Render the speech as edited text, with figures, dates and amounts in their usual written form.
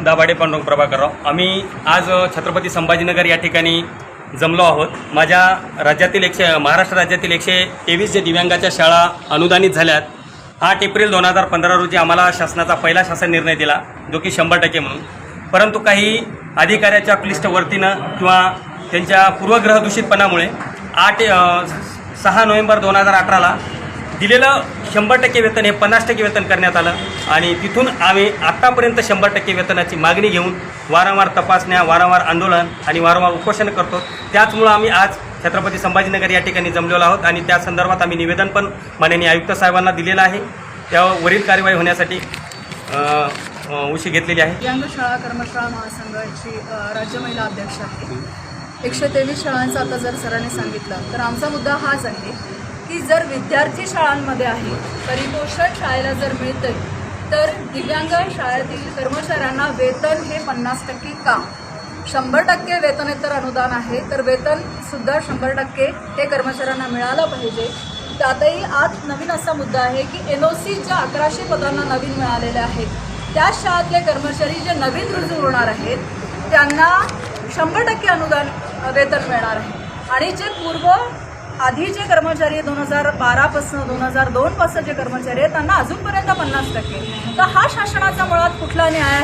दाभाडे पांडुरंग प्रभाकरराव. आम्ही आज छत्रपती संभाजीनगर या ठिकाणी जमलो आहोत. माझ्या राज्यातील महाराष्ट्र राज्यातील 123 जे दिव्यांगाच्या शाळा अनुदानित झाल्यात. 8 एप्रिल 2015 रोजी आम्हाला शासनाचा पहिला शासन निर्णय दिला, जो की 100% म्हणून. परंतु काही अधिकाऱ्याच्या क्लिष्ट वर्तीनं किंवा त्यांच्या पूर्वग्रह दूषितपणामुळे 6 नोव्हेंबर 2018ला दिलेलं 100% वेतन हे 50% वेतन करण्यात आलं आणि तिथून आम्ही आत्तापर्यंत 100% वेतनाची मागणी घेऊन वारंवार तपासण्या, वारंवार आंदोलन आणि वारंवार उपोषण करतो. त्याचमुळं आम्ही आज छत्रपती संभाजीनगर या ठिकाणी जमलेलो आहोत आणि त्या संदर्भात आम्ही निवेदन पण माननीय आयुक्त साहेबांना दिलेलं आहे. त्यावरील कार्यवाही होण्यासाठी उशी घेतलेली आहे. दिव्यांग शाळा कर्मशाळा महासंघाची राज्य महिला अध्यक्ष आहे. 123 शाळांचं आता जर सरांनी सांगितलं तर आमचा मुद्दा हाच आहे की जर विद्यार्थी शाळांमध्ये आहे, परिपोषण शाळेला जर मिळते, तर दिव्यांग शाळेतील कर्मचाऱ्यांना वेतन हे 50% का? 100% वेतनेतर अनुदान आहे, तर वेतनसुद्धा 100% हे कर्मचाऱ्यांना मिळालं पाहिजे. त्यातही आज नवीन असा मुद्दा आहे की NOC ज्या 1100 पदांना नवीन मिळालेले आहेत, त्या शाळेतले कर्मचारी जे नवीन रुजू होणार आहेत त्यांना 100% अनुदान वेतन मिळणार आहे आणि जे आधीचे कर्मचारी 2012पासून 2002 पासून जे कर्मचारी आहेत त्यांना अजूनपर्यंत 50%. तर हा शासनाचा मुळात कुठला न्याय आहे?